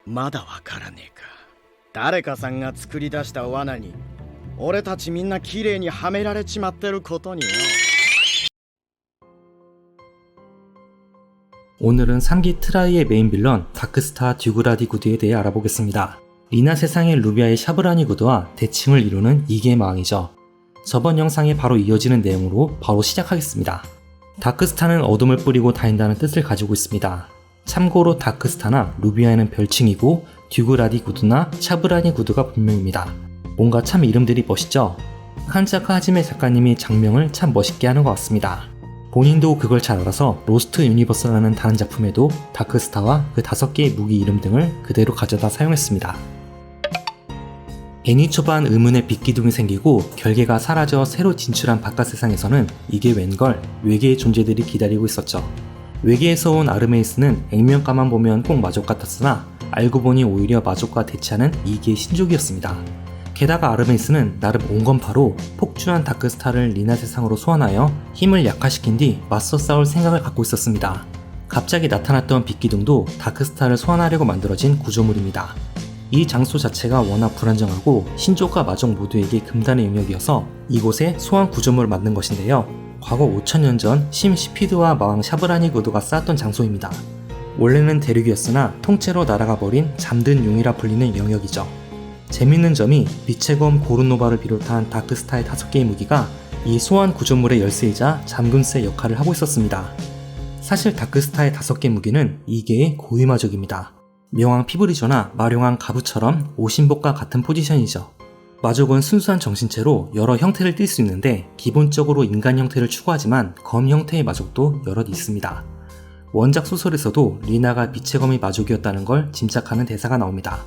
まだわからねえか。誰かさんが作り出した罠に俺たちみんな綺麗にはめられちまってることによ。 오늘은 3기 트라이의 메인 빌런 다크스타 듀그라디 구드에 대해 알아보겠습니다. 리나 세상의 루비아의 샤브라니 구드와 대칭을 이루는 2개의 마왕이죠. 저번 영상에 바로 이어지는 내용으로 바로 시작하겠습니다. 다크스타는 어둠을 뿌리고 다닌다는 뜻을 가지고 있습니다. 참고로 다크스타나 루비아에는 별칭이고 듀그라디 구드나 샤브라니 구드가 본명입니다. 뭔가 참 이름들이 멋있죠? 칸자카 하지메 작가님이 장명을 참 멋있게 하는 것 같습니다. 본인도 그걸 잘 알아서 로스트 유니버스라는 다른 작품에도 다크스타와 그 5개의 무기 이름 등을 그대로 가져다 사용했습니다. 애니 초반 의문의 빛기둥이 생기고 결계가 사라져 새로 진출한 바깥 세상에서는 이게 웬걸 외계의 존재들이 기다리고 있었죠. 외계에서 온 아르메이스는 액면가만 보면 꼭 마족 같았으나 알고 보니 오히려 마족과 대치하는 2기의 신족이었습니다. 게다가 아르메이스는 나름 온건파로 폭주한 다크스타를 리나 세상으로 소환하여 힘을 약화시킨 뒤 맞서 싸울 생각을 갖고 있었습니다. 갑자기 나타났던 빛기둥도 다크스타를 소환하려고 만들어진 구조물입니다. 이 장소 자체가 워낙 불안정하고 신족과 마족 모두에게 금단의 영역이어서 이곳에 소환 구조물을 만든 것인데요. 과거 5000년 전 심 시피드와 마왕 샤브라니 구드가 쌓았던 장소입니다. 원래는 대륙이었으나 통째로 날아가 버린 잠든 용이라 불리는 영역이죠. 재밌는 점이 빛의 검 고른노바를 비롯한 다크스타의 5개의 무기가 이 소환 구조물의 열쇠이자 잠금쇠 역할을 하고 있었습니다. 사실 다크스타의 5개 무기는 2개의 고위마족입니다. 명왕 피브리저나 마룡왕 가부처럼 오신복과 같은 포지션이죠. 마족은 순수한 정신체로 여러 형태를 띌 수 있는데 기본적으로 인간 형태를 추구하지만 검 형태의 마족도 여럿 있습니다. 원작 소설에서도 리나가 빛의 검이 마족이었다는 걸 짐작하는 대사가 나옵니다.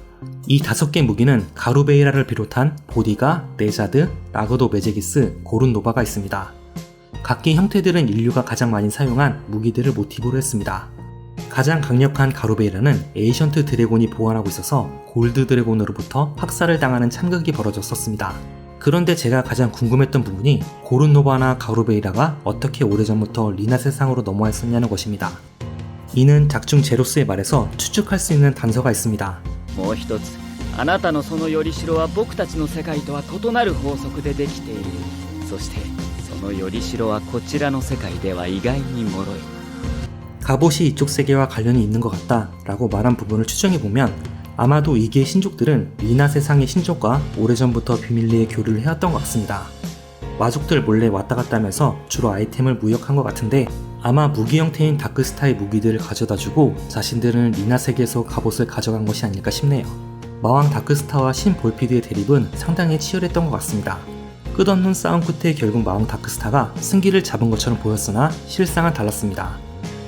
이 5개 무기는 가루베이라를 비롯한 보디가, 네자드, 라그도 메제기스, 고룬노바가 있습니다. 각기 형태들은 인류가 가장 많이 사용한 무기들을 모티브로 했습니다. 가장 강력한 가루베이라는 에이션트 드래곤이 보관하고 있어서 골드 드래곤으로부터 학살을 당하는 참극이 벌어졌었습니다. 그런데 제가 가장 궁금했던 부분이 고룬노바나 가루베이라가 어떻게 오래전부터 리나 세상으로 넘어왔었냐는 것입니다. 이는 작중 제로스의 말에서 추측할 수 있는 단서가 있습니다. もう一つ、あなたのそのよりしろは僕たちの世界とは異なる法則でできている。そしてそのよりしろはこちらの世界では意外に脆い。 갑옷이 이쪽 세계와 관련이 있는 것 같다 라고 말한 부분을 추정해보면 아마도 이게 신족들은 리나 세상의 신족과 오래전부터 비밀리에 교류를 해왔던 것 같습니다. 마족들 몰래 왔다갔다 하면서 주로 아이템을 무역한 것 같은데 아마 무기 형태인 다크스타의 무기들을 가져다주고 자신들은 리나 세계에서 갑옷을 가져간 것이 아닐까 싶네요. 마왕 다크스타와 신 볼피드의 대립은 상당히 치열했던 것 같습니다. 끝없는 싸움 끝에 결국 마왕 다크스타가 승기를 잡은 것처럼 보였으나 실상은 달랐습니다.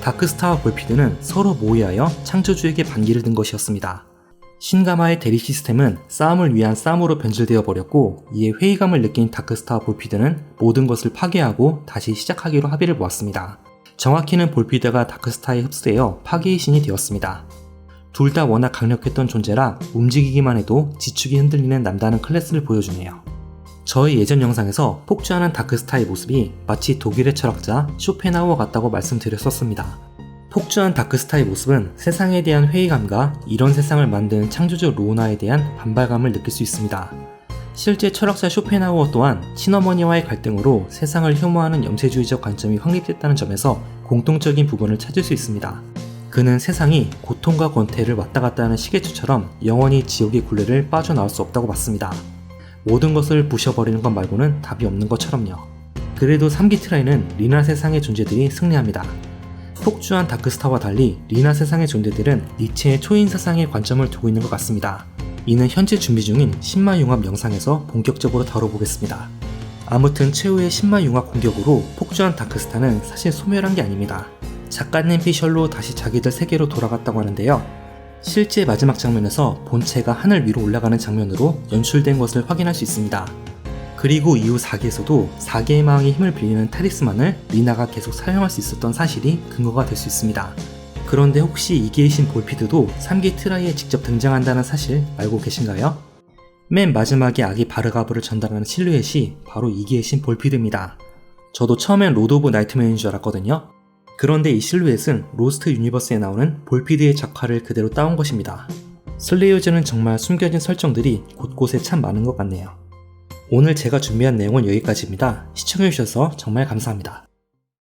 다크스타와 볼피드는 서로 모의하여 창조주에게 반기를 든 것이었습니다. 신가마의 대립 시스템은 싸움을 위한 싸움으로 변질되어 버렸고 이에 회의감을 느낀 다크스타와 볼피드는 모든 것을 파괴하고 다시 시작하기로 합의를 모았습니다. 정확히는 볼피드가 다크스타에 흡수되어 파괴의 신이 되었습니다. 둘 다 워낙 강력했던 존재라 움직이기만 해도 지축이 흔들리는 남다른 클래스를 보여주네요. 저의 예전 영상에서 폭주하는 다크스타의 모습이 마치 독일의 철학자 쇼펜하우어 같다고 말씀드렸었습니다. 폭주한 다크스타의 모습은 세상에 대한 회의감과 이런 세상을 만든 창조주 로우나에 대한 반발감을 느낄 수 있습니다. 실제 철학자 쇼펜하우어 또한 친어머니와의 갈등으로 세상을 혐오하는 염세주의적 관점이 확립됐다는 점에서 공통적인 부분을 찾을 수 있습니다. 그는 세상이 고통과 권태를 왔다 갔다 하는 시계추처럼 영원히 지옥의 굴레를 빠져나올 수 없다고 봤습니다. 모든 것을 부셔버리는 것 말고는 답이 없는 것처럼요. 그래도 3기 트라이는 리나 세상의 존재들이 승리합니다. 폭주한 다크스타와 달리 리나 세상의 존재들은 니체의 초인 세상에 관점을 두고 있는 것 같습니다. 이는 현재 준비 중인 신마융합 영상에서 본격적으로 다뤄보겠습니다. 아무튼 최후의 신마융합 공격으로 폭주한 다크스타는 사실 소멸한 게 아닙니다. 작가님 피셜로 다시 자기들 세계로 돌아갔다고 하는데요. 실제 마지막 장면에서 본체가 하늘 위로 올라가는 장면으로 연출된 것을 확인할 수 있습니다. 그리고 이후 4기에서도 4개의 마왕의 힘을 빌리는 타리스만을 리나가 계속 사용할 수 있었던 사실이 근거가 될 수 있습니다. 그런데 혹시 2기의 신 볼피드도 3기 트라이에 직접 등장한다는 사실 알고 계신가요? 맨 마지막에 아기 바르가브를 전달하는 실루엣이 바로 2기의 신 볼피드입니다. 저도 처음엔 로드 오브 나이트메어인 줄 알았거든요. 그런데 이 실루엣은 로스트 유니버스에 나오는 볼피드의 작화를 그대로 따온 것입니다. 슬레이어즈는 정말 숨겨진 설정들이 곳곳에 참 많은 것 같네요. 오늘 제가 준비한 내용은 여기까지입니다. 시청해주셔서 정말 감사합니다.